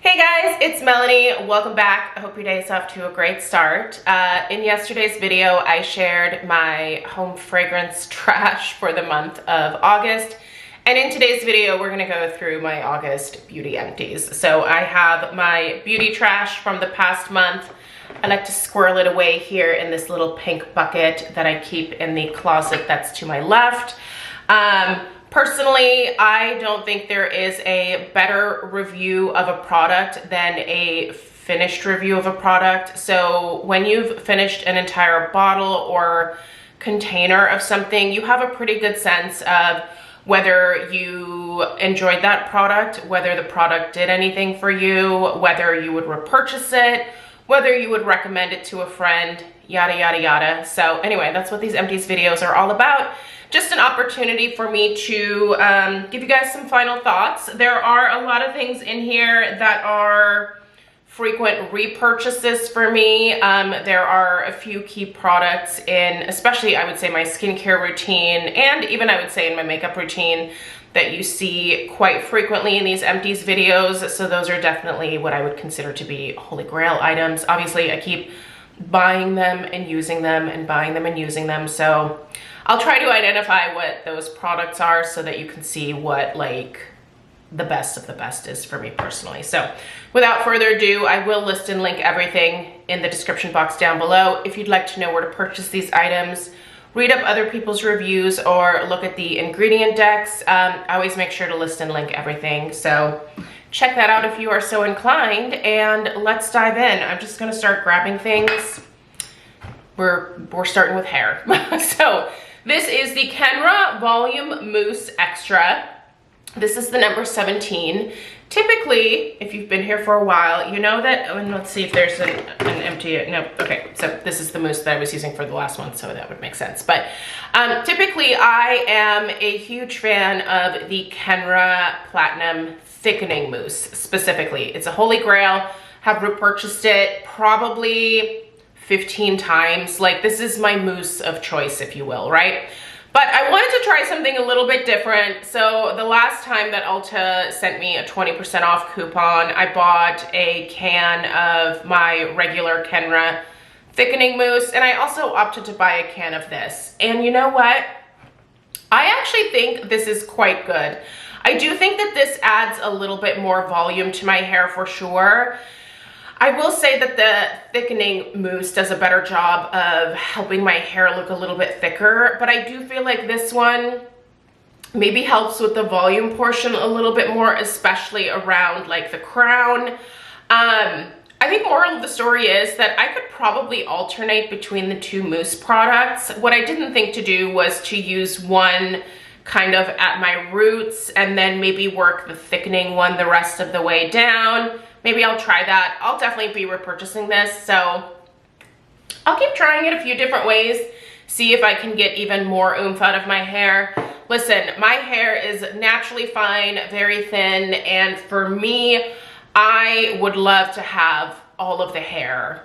Hey guys, it's Melanie. Welcome back. I hope your day is off to a great start. In yesterday's video, I shared my home fragrance trash for the month of August. And in today's video, we're gonna go through my August beauty empties. So I have my beauty trash from the past month. I like to squirrel it away here in this little pink bucket that I keep in the closet that's to my left. Personally, I don't think there is a better review of a product than a finished review of a product. So when you've finished an entire bottle or container of something, you have a pretty good sense of whether you enjoyed that product, whether the product did anything for you, whether you would repurchase it, whether you would recommend it to a friend, yada, yada, yada. So anyway, that's what these empties videos are all about. Just an opportunity for me to give you guys some final thoughts. There are a lot of things in here that are frequent repurchases for me. There are a few key products in, especially I would say my skincare routine, and even I would say in my makeup routine, that you see quite frequently in these empties videos. So those are definitely what I would consider to be holy grail items. Obviously I keep buying them and using them and buying them and using them. So I'll try to identify what those products are so that you can see what like the best of the best is for me personally. So without further ado, I will list and link everything in the description box down below. If you'd like to know where to purchase these items, read up other people's reviews, or look at the ingredient decks, I always make sure to list and link everything. So check that out if you are so inclined, and let's dive in. I'm just gonna start grabbing things. We're starting with hair. So this is the Kenra Volume Mousse Extra. This is the number 17. Typically, if you've been here for a while, you know that, and let's see if there's an empty, no, okay, so this is the mousse that I was using for the last one, so that would make sense. But typically, I am a huge fan of the Kenra Platinum Thickening Mousse, specifically. It's a holy grail. Have repurchased it probably 15 times. Like, this is my mousse of choice, if you will, right? But I wanted to try something a little bit different. So the last time that Ulta sent me a 20% off coupon, I bought a can of my regular Kenra thickening mousse, and I also opted to buy a can of this. And you know what? I actually think this is quite good. I do think that this adds a little bit more volume to my hair for sure. I will say that the thickening mousse does a better job of helping my hair look a little bit thicker, but I do feel like this one maybe helps with the volume portion a little bit more, especially around like the crown. I think moral of the story is that I could probably alternate between the two mousse products. What I didn't think to do was to use one kind of at my roots and then maybe work the thickening one the rest of the way down. Maybe I'll try that. I'll definitely be repurchasing this, so I'll keep trying it a few different ways, see if I can get even more oomph out of my hair. Listen, my hair is naturally fine, very thin, and for me, I would love to have all of the hair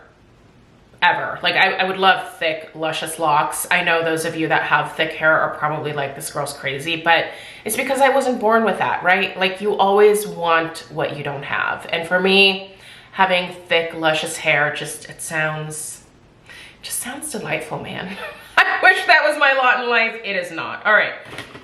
ever. Like, I would love thick, luscious locks. I know those of you that have thick hair are probably like, this girl's crazy, but it's because I wasn't born with that, right? Like, you always want what you don't have. And for me, having thick, luscious hair just sounds delightful, man. I wish that was my lot in life. It is not. All right,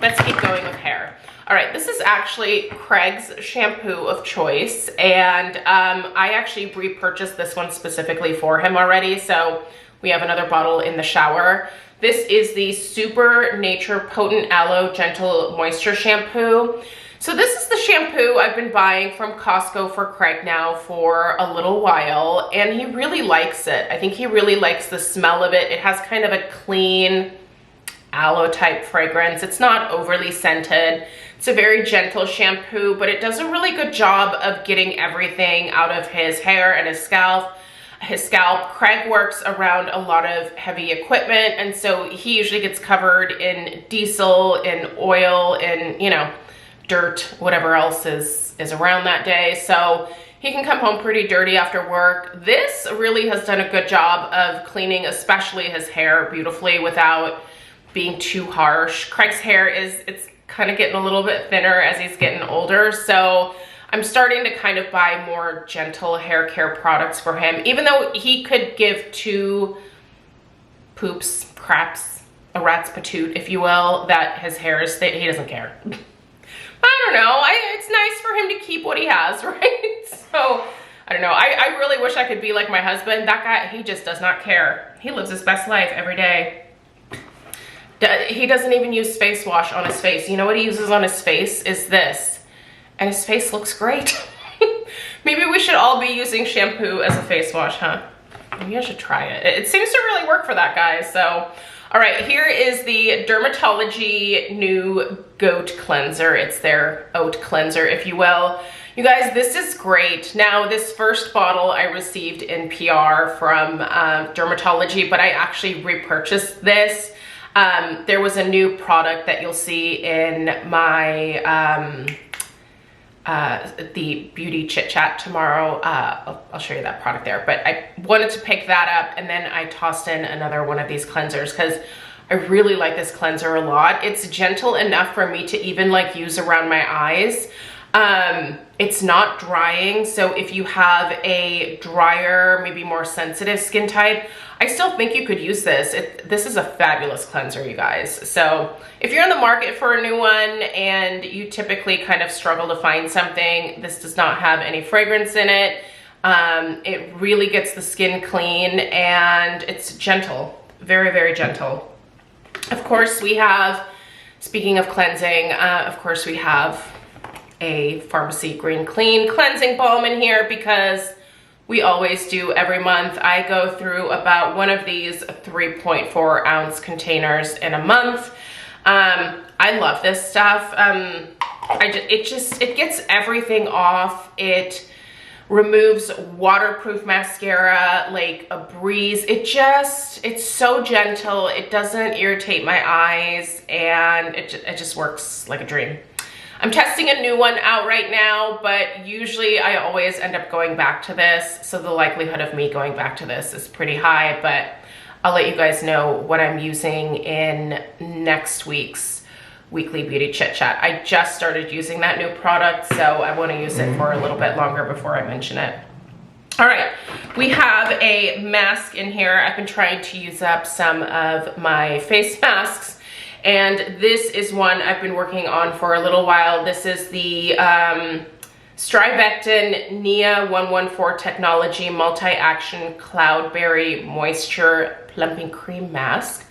let's keep going with hair. All right, this is actually Craig's shampoo of choice, and I actually repurchased this one specifically for him already, so we have another bottle in the shower. This is the Super Nature Potent Aloe Gentle Moisture Shampoo. So this is the shampoo I've been buying from Costco for Craig now for a little while, and he really likes it. I think he really likes the smell of it. It has kind of a clean aloe type fragrance. It's not overly scented. It's a very gentle shampoo, but it does a really good job of getting everything out of his hair and his scalp. Craig works around a lot of heavy equipment, and so he usually gets covered in diesel, in oil, in, you know, dirt, whatever else is around that day. So he can come home pretty dirty after work. This really has done a good job of cleaning, especially his hair, beautifully without being too harsh. Craig's hair it's kind of getting a little bit thinner as he's getting older, so I'm starting to kind of buy more gentle hair care products for him, even though he could give two poops, craps, a rat's patoot, if you will, that his hair is thick. He doesn't care. I don't know. It's nice for him to keep what he has, right? So, I don't know. I really wish I could be like my husband. That guy, he just does not care. He lives his best life every day. He doesn't even use face wash on his face. You know what he uses on his face is this. And his face looks great. Maybe we should all be using shampoo as a face wash, huh? Maybe I should try it. It seems to really work for that guy, so. All right, here is the Dermatology new goat cleanser. It's their oat cleanser, if you will. You guys, this is great. Now, this first bottle I received in PR from Dermatology, but I actually repurchased this. There was a new product that you'll see in my the beauty chit chat tomorrow. I'll show you that product there, but I wanted to pick that up, and then I tossed in another one of these cleansers because I really like this cleanser a lot. It's gentle enough for me to even like use around my eyes. It's not drying, so if you have a drier, maybe more sensitive skin type, I still think you could use this. This is a fabulous cleanser, you guys. So if you're in the market for a new one and you typically kind of struggle to find something, this does not have any fragrance in it. It really gets the skin clean and it's gentle, very, very gentle. Of course we have, speaking of cleansing, of course we have a Pharmacy Green Clean cleansing balm in here because we always do every month. I go through about one of these 3.4 ounce containers in a month. I love this stuff. It gets everything off. It removes waterproof mascara like a breeze. It's so gentle. It doesn't irritate my eyes, and it just works like a dream. I'm testing a new one out right now, but usually I always end up going back to this. So the likelihood of me going back to this is pretty high, but I'll let you guys know what I'm using in next week's weekly beauty chit chat. I just started using that new product, so I want to use it for a little bit longer before I mention it. All right, we have a mask in here. I've been trying to use up some of my face masks, and this is one I've been working on for a little while. This is the Strivectin Nia 114 Technology Multi-Action Cloudberry Moisture Plumping Cream Mask.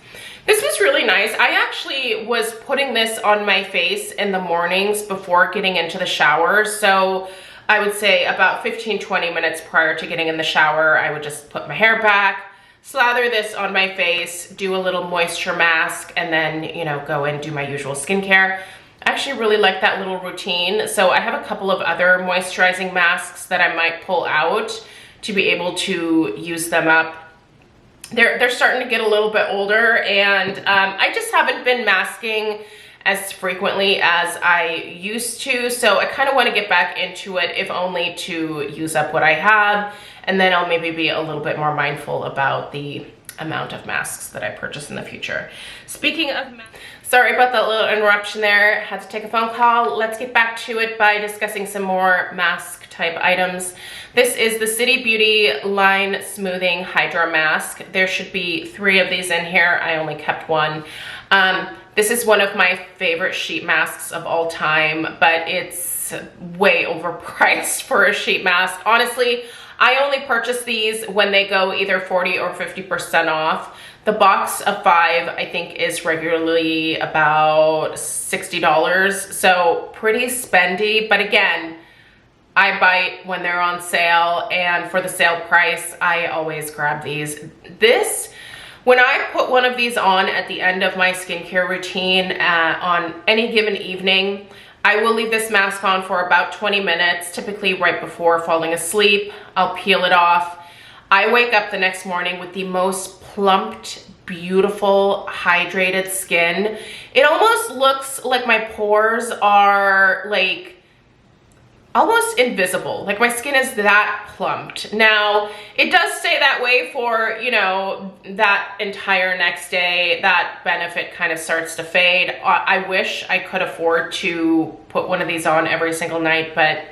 This was really nice. I actually was putting this on my face in the mornings before getting into the shower. So I would say about 15-20 minutes prior to getting in the shower, I would just put my hair back, slather this on my face, do a little moisture mask, and then, you know, go and do my usual skincare. I actually really like that little routine. So I have a couple of other moisturizing masks that I might pull out to be able to use them up. They're starting to get a little bit older, and I just haven't been masking as frequently as I used to. So I kind of want to get back into it, if only to use up what I have. And then I'll maybe be a little bit more mindful about the amount of masks that I purchase in the future. Speaking of masks, sorry about that little interruption there. Had to take a phone call. Let's get back to it by discussing some more mask type items. This is the City Beauty Line Smoothing Hydra Mask. There should be 3 of these in here. I only kept one. This is one of my favorite sheet masks of all time, but it's way overpriced for a sheet mask. Honestly, I only purchase these when they go either 40 or 50% off. The box of 5, I think, is regularly about $60, so pretty spendy. But again, I bite when they're on sale, and for the sale price, I always grab these. When I put one of these on at the end of my skincare routine on any given evening, I will leave this mask on for about 20 minutes, typically right before falling asleep. I'll peel it off. I wake up the next morning with the most plumped, beautiful, hydrated skin. It almost looks like my pores are like almost invisible. Like my skin is that plumped. Now, it does stay that way for, you know, that entire next day. That benefit kind of starts to fade. I wish I could afford to put one of these on every single night, but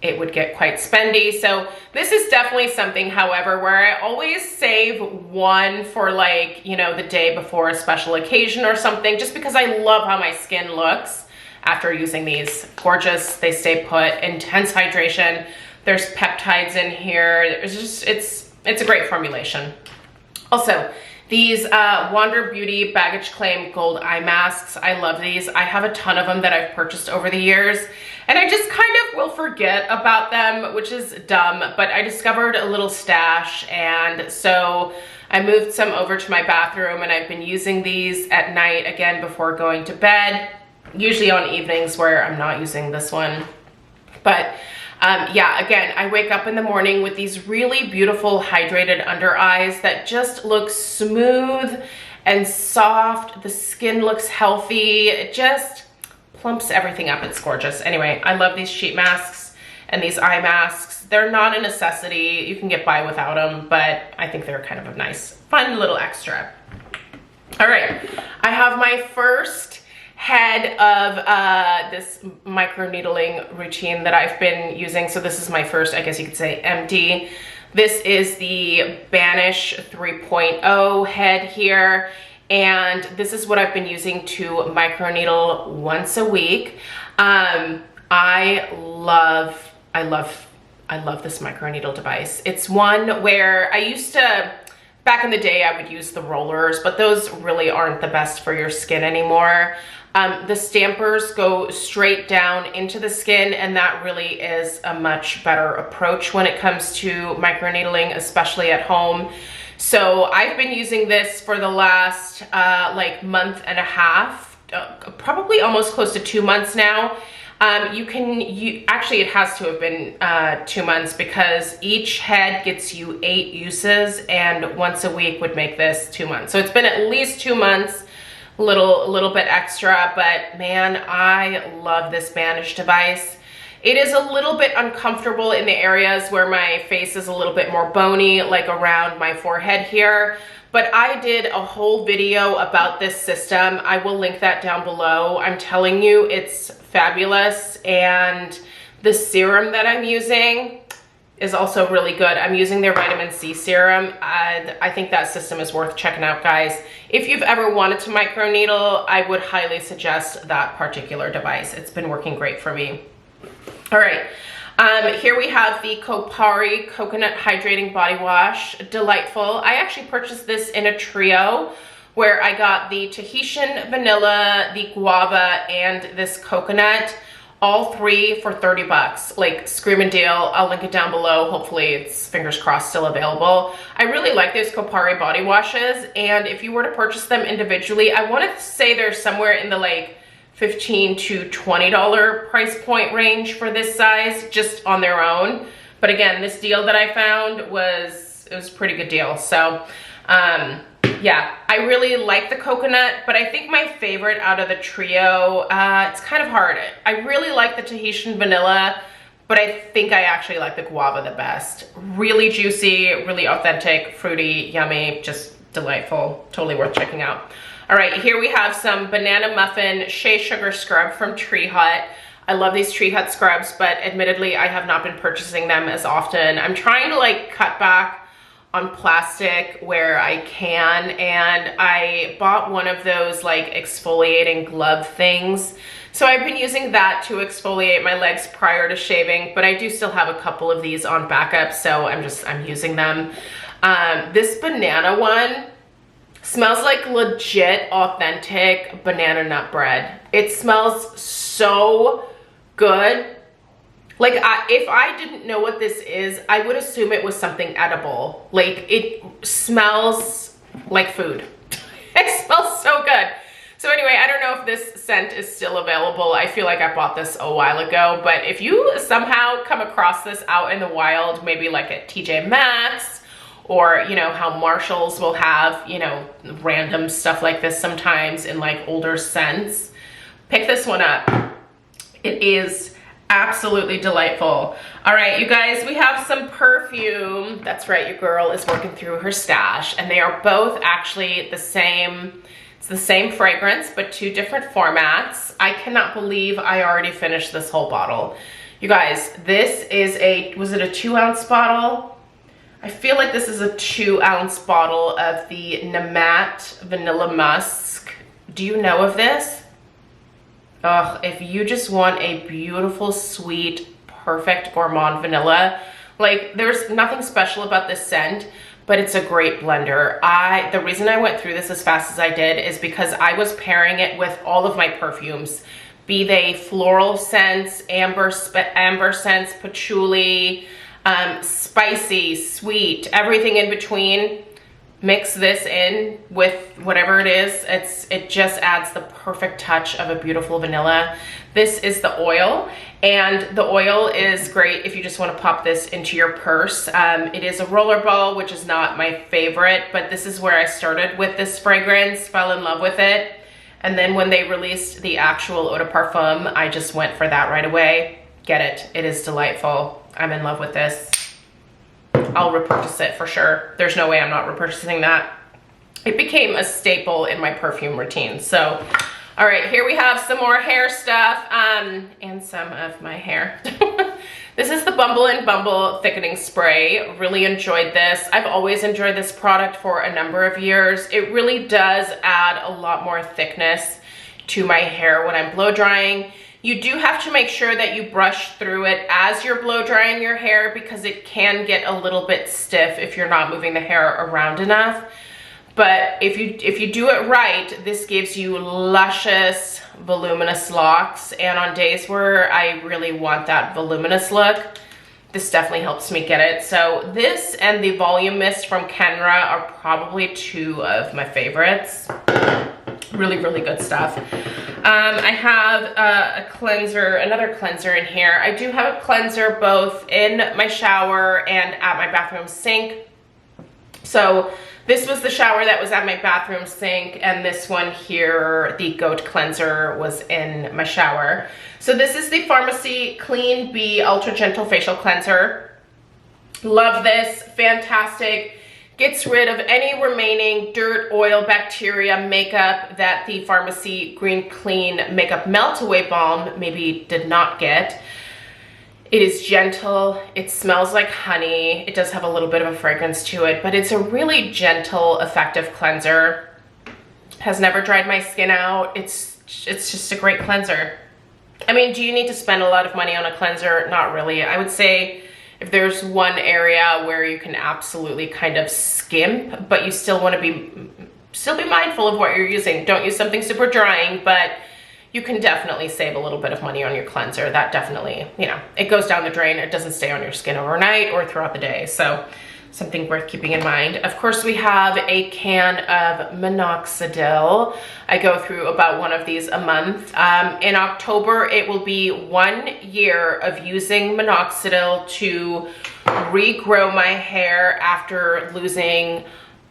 it would get quite spendy. So this is definitely something, however, where I always save one for like, you know, the day before a special occasion or something, just because I love how my skin looks after using these. Gorgeous, they stay put, intense hydration. There's peptides in here. It's just, it's a great formulation. Also, these Wander Beauty Baggage Claim Gold Eye Masks. I love these. I have a ton of them that I've purchased over the years, and I just kind of will forget about them, which is dumb, but I discovered a little stash, and so I moved some over to my bathroom, and I've been using these at night, again, before going to bed, usually on evenings where I'm not using this one. But yeah, again, I wake up in the morning with these really beautiful hydrated under eyes that just look smooth and soft. The skin looks healthy. It just plumps everything up. It's gorgeous. Anyway, I love these sheet masks and these eye masks. They're not a necessity. You can get by without them, but I think they're kind of a nice, fun little extra. All right, I have my first head of this microneedling routine that I've been using. So this is my first, I guess you could say, empty. This is the Banish 3.0 head here, and this is what I've been using to microneedle once a week. I love this microneedle device. It's one where I used to, back in the day, I would use the rollers, but those really aren't the best for your skin anymore. The stampers go straight down into the skin, and that really is a much better approach when it comes to microneedling, especially at home. So I've been using this for the last like month and a half, probably almost close to 2 months now. Actually it has to have been 2 months, because each head gets you 8 uses, and once a week would make this 2 months. So it's been at least 2 months. A little bit extra, but man, I love this Banish device. It is a little bit uncomfortable in the areas where my face is a little bit more bony, like around my forehead here, but I did a whole video about this system. I will link that down below. I'm telling you, it's fabulous, and the serum that I'm using is also really good. I'm using their vitamin C serum. I think that system is worth checking out, guys. If you've ever wanted to microneedle, I would highly suggest that particular device. It's been working great for me. All right, here we have the Copari Coconut Hydrating Body Wash. Delightful. I actually purchased this in a trio where I got the Tahitian Vanilla, the Guava, and this coconut. All 3 for 30 bucks, like screaming deal. I'll link it down below. Hopefully it's, fingers crossed, still available. I really like those Copari body washes, and if you were to purchase them individually, I want to say they're somewhere in the like $15 to $20 price point range for this size, just on their own. But again, this deal that I found was a pretty good deal. So yeah, I really like the coconut, but I think my favorite out of the trio, it's kind of hard. I really like the Tahitian Vanilla, but I think I actually like the Guava the best. Really juicy, really authentic, fruity, yummy, just delightful. Totally worth checking out. All right, here we have some Banana Muffin Shea Sugar Scrub from Tree Hut. I love these Tree Hut scrubs, but admittedly, I have not been purchasing them as often. I'm trying to like cut back on plastic where I can, and I bought one of those like exfoliating glove things. So I've been using that to exfoliate my legs prior to shaving, but I do still have a couple of these on backup, so I'm using them. This banana one smells like legit authentic banana nut bread. It smells so good. Like, if I didn't know what this is, I would assume it was something edible. Like, it smells like food. It smells so good. So anyway, I don't know if this scent is still available. I feel like I bought this a while ago, but if you somehow come across this out in the wild, maybe like at TJ Maxx, or, you know, how Marshalls will have, you know, random stuff like this sometimes in like older scents, pick this one up. It is absolutely delightful. All right, you guys, we have some perfume. That's right, your girl is working through her stash, and they are both actually the same. It's the same fragrance, but 2 different formats. I cannot believe I already finished this whole bottle. You guys, this is was it a 2-ounce bottle? I feel like this is a 2-ounce bottle of the Namat Vanilla Musk. Do you know of this? Ugh, if you just want a beautiful, sweet, perfect gourmand vanilla, like there's nothing special about this scent, but it's a great blender. The reason I went through this as fast as I did is because I was pairing it with all of my perfumes, be they floral scents, amber scents, patchouli, spicy, sweet, everything in between. Mix this in with whatever it is. It just adds the perfect touch of a beautiful vanilla. This is the oil, and the oil is great if you just want to pop this into your purse. It is a rollerball, which is not my favorite, but this is where I started with this fragrance, fell in love with it. And then when they released the actual eau de parfum, I just went for that right away. Get it. It is delightful. I'm in love with this. I'll repurchase it for sure. There's no way I'm not repurchasing that. It became a staple in my perfume routine. So, all right, here we have some more hair stuff and some of my hair. This is the Bumble Bumble Thickening Spray. Really enjoyed this. I've always enjoyed this product for a number of years. It really does add a lot more thickness to my hair when I'm blow drying. You do have to make sure that you brush through it as you're blow drying your hair because it can get a little bit stiff if you're not moving the hair around enough. But if you do it right, this gives you luscious, voluminous locks. And on days where I really want that voluminous look, this definitely helps me get it. So this and the Volume Mist from Kenra are probably two of my favorites. Really, really good stuff. I have a cleanser, another cleanser in here. I do have a cleanser both in my shower and at my bathroom sink. So this was the shower that was at my bathroom sink, and this one here, the goat cleanser, was in my shower. So this is the Pharmacy Clean Bee Ultra Gentle Facial Cleanser. Love this, fantastic. Gets rid of any remaining dirt, oil, bacteria, makeup that the Pharmacy Green Clean Makeup Melt Away Balm maybe did not get. It is gentle, it smells like honey, it does have a little bit of a fragrance to it, but it's a really gentle, effective cleanser. Has never dried my skin out. It's just a great cleanser. I mean, do you need to spend a lot of money on a cleanser? Not really. I would say if there's one area where you can absolutely kind of skimp, but you still want to be mindful of what you're using. Don't use something super drying, but you can definitely save a little bit of money on your cleanser. That definitely, you know, it goes down the drain. It doesn't stay on your skin overnight or throughout the day. So something worth keeping in mind. Of course, we have a can of Minoxidil. I go through about one of these a month. In October, it will be 1 year of using Minoxidil to regrow my hair after losing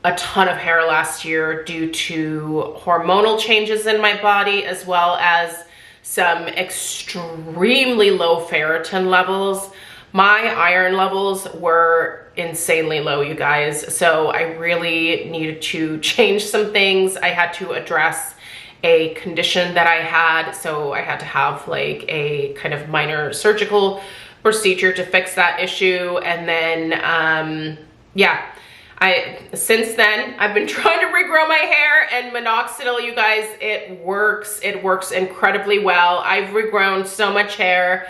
a ton of hair last year due to hormonal changes in my body, as well as some extremely low ferritin levels. My iron levels were insanely low, you guys. So I really needed to change some things. I had to address a condition that I had. So I had to have like a kind of minor surgical procedure to fix that issue. And then, yeah. Since then, I've been trying to regrow my hair, and Minoxidil, you guys, it works incredibly well. I've regrown so much hair.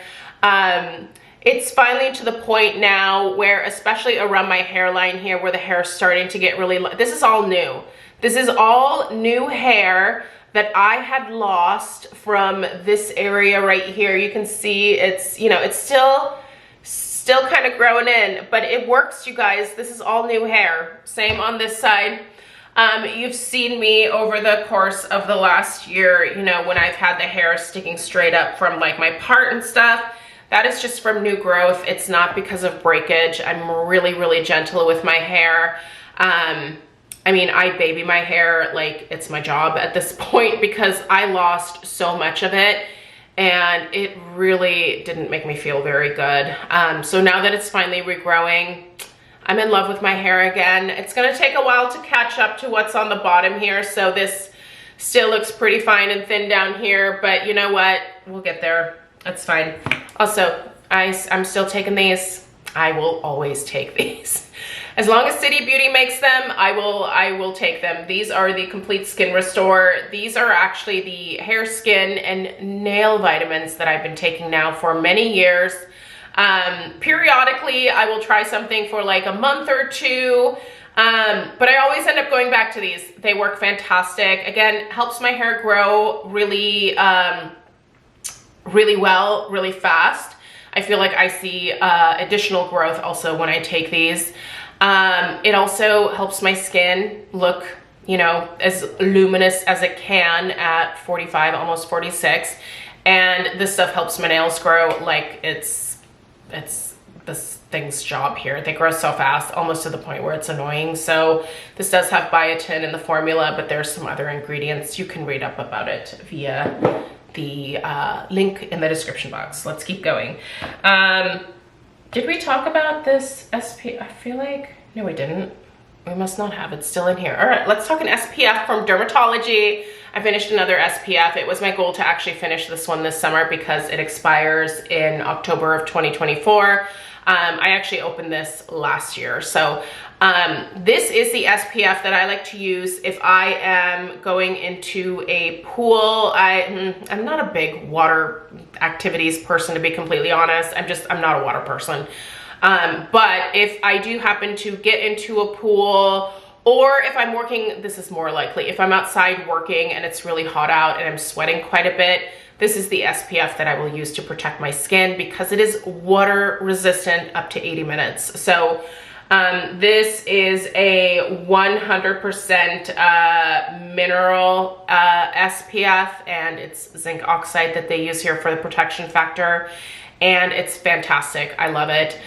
It's finally to the point now where, especially around my hairline here, where the hair is starting to get really, this is all new. This is all new hair that I had lost from this area right here. You can see it's, you know, it's still kind of growing in, but it works, you guys. This is all new hair. Same on this side. You've seen me over the course of the last year, you know, when I've had the hair sticking straight up from like my part and stuff. That is just from new growth. It's not because of breakage. I'm really, really gentle with my hair. I mean, I baby my hair like it's my job at this point because I lost so much of it. And it really didn't make me feel very good. So now that it's finally regrowing, I'm in love with my hair again. It's gonna take a while to catch up to what's on the bottom here. So this still looks pretty fine and thin down here, but you know what? We'll get there. That's fine. Also, I'm still taking these. I will always take these. As long as City Beauty makes them, I will take them. These are the Complete Skin Restore. These are actually the hair, skin, and nail vitamins that I've been taking now for many years. Periodically, I will try something for like a month or two, but I always end up going back to these. They work fantastic. Again, helps my hair grow really, really well, really fast. I feel like I see additional growth also when I take these. It also helps my skin look, you know, as luminous as it can at 45, almost 46. And this stuff helps my nails grow like it's this thing's job here. They grow so fast, almost to the point where it's annoying. So this does have biotin in the formula, but there's some other ingredients. You can read up about it via the link in the description box. Let's keep going. Did we talk about this SPF? I feel like, no, we didn't. We must not have. It's still in here. All right, let's talk an SPF from Dermatology. I finished another SPF. It was my goal to actually finish this one this summer because it expires in October of 2024. I actually opened this last year. So this is the SPF that I like to use if I am going into a pool. I'm not a big water activities person, to be completely honest. I'm not a water person. But if I do happen to get into a pool, or if I'm working, this is more likely, if I'm outside working and it's really hot out and I'm sweating quite a bit, this is the SPF that I will use to protect my skin because it is water resistant up to 80 minutes. So this is a 100% mineral SPF, and it's zinc oxide that they use here for the protection factor, and it's fantastic. I love it.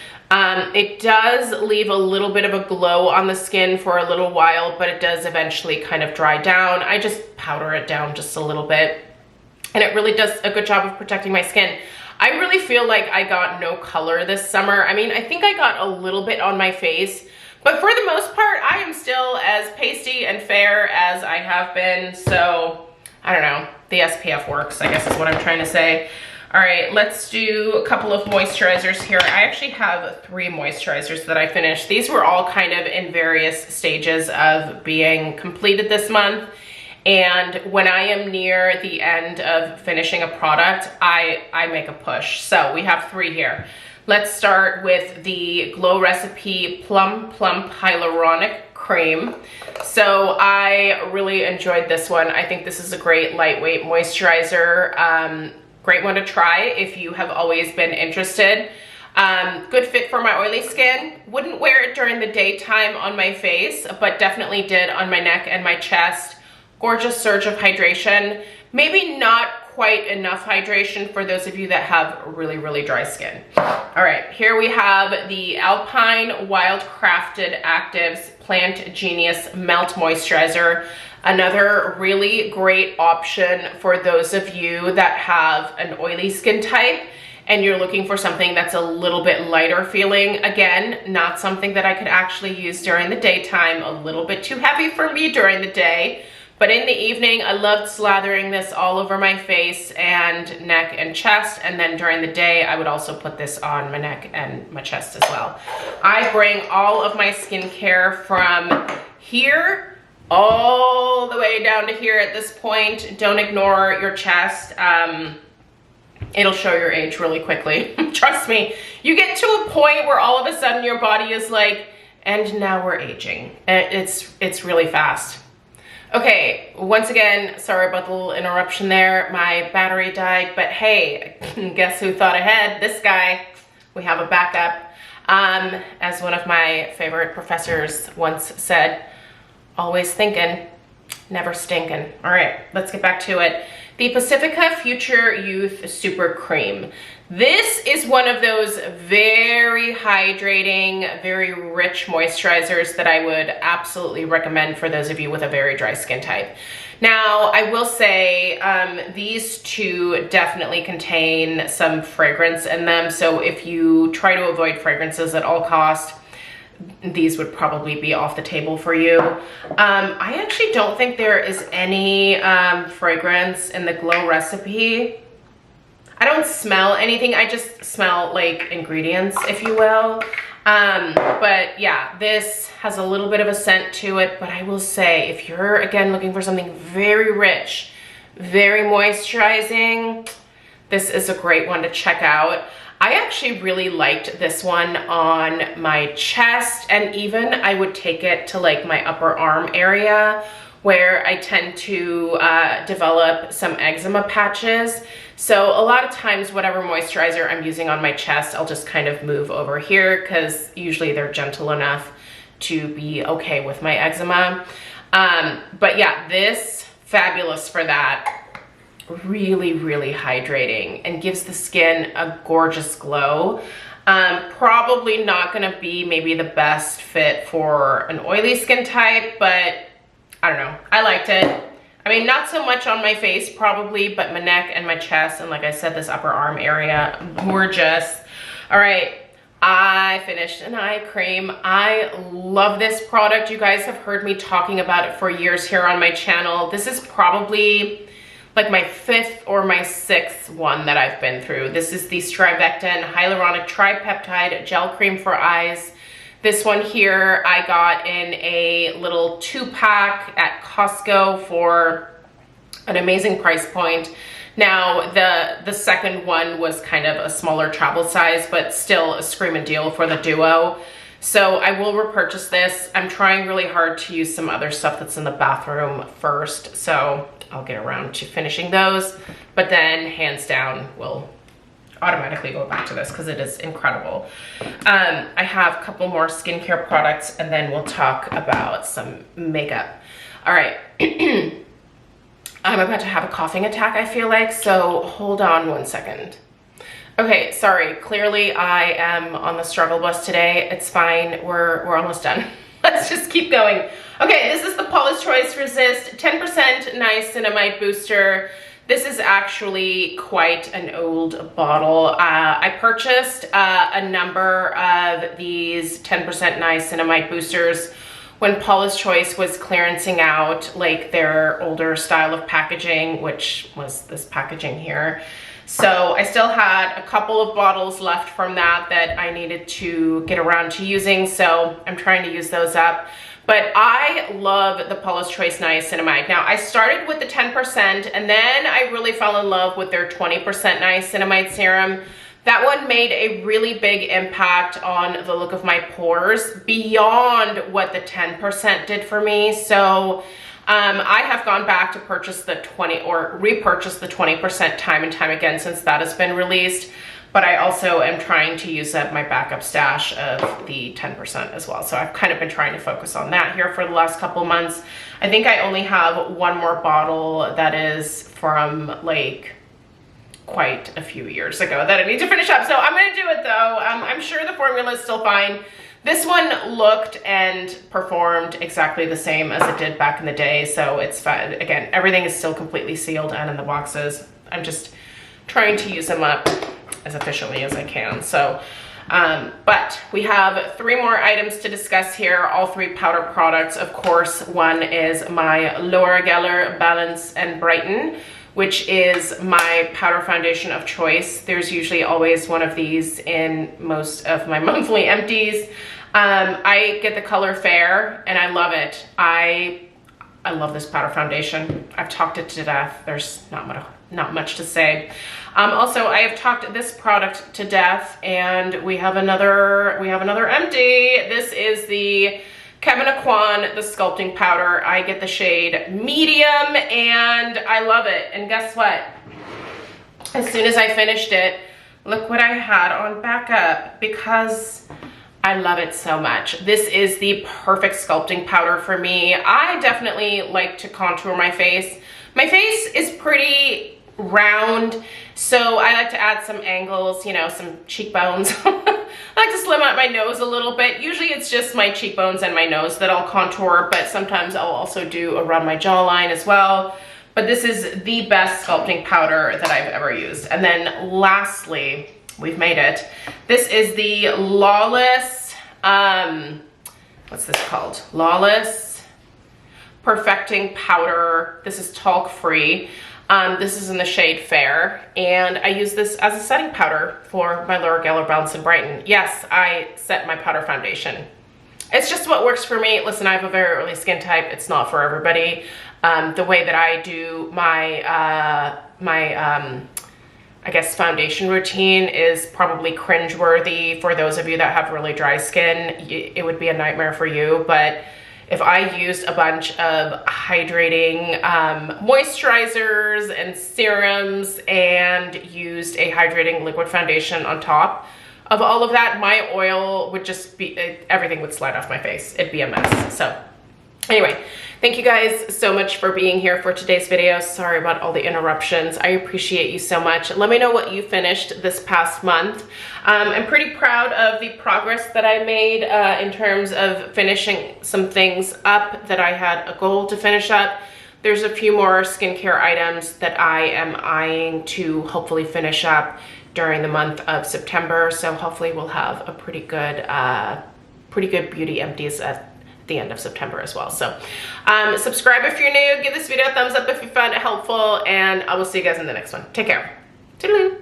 It does leave a little bit of a glow on the skin for a little while, but it does eventually kind of dry down. I just powder it down just a little bit, and it really does a good job of protecting my skin. I really feel like I got no color this summer. I mean, I think I got a little bit on my face, but for the most part, I am still as pasty and fair as I have been. So I don't know, the SPF works, I guess is what I'm trying to say. All right, let's do a couple of moisturizers here. I actually have 3 moisturizers that I finished. These were all kind of in various stages of being completed this month. And when I am near the end of finishing a product, I make a push. So we have 3 here. Let's start with the Glow Recipe Plum Plump Hyaluronic Cream. So I really enjoyed this one. I think this is a great lightweight moisturizer. Great one to try if you have always been interested. Good fit for my oily skin. Wouldn't wear it during the daytime on my face, but definitely did on my neck and my chest. Gorgeous surge of hydration. Maybe not quite enough hydration for those of you that have really, really dry skin. All right, here we have the Alpine Wildcrafted Actives Plant Genius Melt Moisturizer. Another really great option for those of you that have an oily skin type and you're looking for something that's a little bit lighter feeling. Again, not something that I could actually use during the daytime, a little bit too heavy for me during the day. But in the evening, I loved slathering this all over my face and neck and chest. And then during the day, I would also put this on my neck and my chest as well. I bring all of my skincare from here all the way down to here at this point. Don't ignore your chest. It'll show your age really quickly. Trust me. You get to a point where all of a sudden your body is like, and now we're aging. It's really fast. Okay, once again, sorry about the little interruption there. My battery died, but hey, guess who thought ahead? This guy. We have a backup. As one of my favorite professors once said, always thinking, never stinking. All right, let's get back to it. The Pacifica Future Youth Super Cream. This is one of those very hydrating, very rich moisturizers that I would absolutely recommend for those of you with a very dry skin type. Now, I will say these two definitely contain some fragrance in them. So if you try to avoid fragrances at all costs, these would probably be off the table for you. I actually don't think there is any fragrance in the Glow Recipe. I don't smell anything. I just smell like ingredients, if you will. But yeah, this has a little bit of a scent to it, but I will say if you're again looking for something very rich, very moisturizing, this is a great one to check out. I actually really liked this one on my chest, and even I would take it to like my upper arm area where I tend to develop some eczema patches. So a lot of times whatever moisturizer I'm using on my chest, I'll just kind of move over here because usually they're gentle enough to be okay with my eczema. But yeah, this, fabulous for that. Really, really hydrating and gives the skin a gorgeous glow. Probably not gonna be maybe the best fit for an oily skin type, but I don't know, I liked it. I mean, not so much on my face probably, but my neck and my chest, and like I said, this upper arm area, gorgeous. All right, I finished an eye cream. I love this product. You guys have heard me talking about it for years here on my channel. This is probably like my 5th or my 6th one that I've been through. This is the Strivectin Hyaluronic Tripeptide Gel Cream for Eyes. This one here I got in a little 2-pack at Costco for an amazing price point. Now the second one was kind of a smaller travel size, but still a screaming deal for the duo. So I will repurchase this. I'm trying really hard to use some other stuff that's in the bathroom first, so I'll get around to finishing those, but then hands down we'll automatically go back to this because it is incredible. I have a couple more skincare products and then we'll talk about some makeup. All right. I'm about to have a coughing attack, I feel like, so hold on one second. Okay, sorry, clearly I am on the struggle bus today. It's fine, we're almost done. Let's just keep going. Okay, this is the Paula's Choice Resist 10% Niacinamide Booster. This is actually quite an old bottle. I purchased a number of these 10% niacinamide boosters when Paula's Choice was clearancing out like their older style of packaging, which was this packaging here. So I still had a couple of bottles left from that I needed to get around to using, so I'm trying to use those up. But I love the Paula's Choice Niacinamide. Now, I started with the 10%, and then I really fell in love with their 20% niacinamide serum. That one made a really big impact on the look of my pores beyond what the 10% did for me. So I have gone back to purchase the 20 or repurchase the 20% time and time again since that has been released. But I also am trying to use up my backup stash of the 10% as well. So I've kind of been trying to focus on that here for the last couple months. I think I only have one more bottle that is from like quite a few years ago that I need to finish up. So I'm gonna do it though. I'm sure the formula is still fine. This one looked and performed exactly the same as it did back in the day. So it's fine. Again, everything is still completely sealed and in the boxes. I'm just trying to use them up as efficiently as I can. So, but we have 3 more items to discuss here, all 3 powder products. Of course, one is my Laura Geller Balance and Brighten, which is my powder foundation of choice. There's usually always one of these in most of my monthly empties. I get the color Fair and I love it. I love this powder foundation. I've talked it to death. There's not much to say. Also, I have talked this product to death, and we have another empty. This is the Kevyn Aucoin, the sculpting powder. I get the shade medium, and I love it. And guess what? As soon as I finished it, look what I had on backup because I love it so much. This is the perfect sculpting powder for me. I definitely like to contour my face. My face is pretty round, so I like to add some angles, you know, some cheekbones. I like to slim out my nose a little bit. Usually it's just my cheekbones and my nose that I'll contour, but sometimes I'll also do around my jawline as well. But this is the best sculpting powder that I've ever used. And then lastly, we've made it. This is the Lawless, what's this called? Lawless Perfecting Powder. This is talc free. This is in the shade Fair, and I use this as a setting powder for my lower Geller Bounce and Brighten. Yes, I set my powder foundation. It's just what works for me. Listen, I have a very oily skin type. It's not for everybody. The way that I do my, I guess, foundation routine is probably cringeworthy for those of you that have really dry skin. It would be a nightmare for you, but if I used a bunch of hydrating moisturizers and serums and used a hydrating liquid foundation on top of all of that, my oil would just be, everything would slide off my face. It'd be a mess. So anyway, thank you guys so much for being here for today's video. Sorry about all the interruptions. I appreciate you so much. Let me know what you finished this past month. I'm pretty proud of the progress that I made in terms of finishing some things up that I had a goal to finish up. There's a few more skincare items that I am eyeing to hopefully finish up during the month of September. So hopefully we'll have a pretty good Beauty Empties at the end of September as well. So subscribe if you're new, give this video a thumbs up if you found it helpful, and I will see you guys in the next one. Take care. Toodaloo.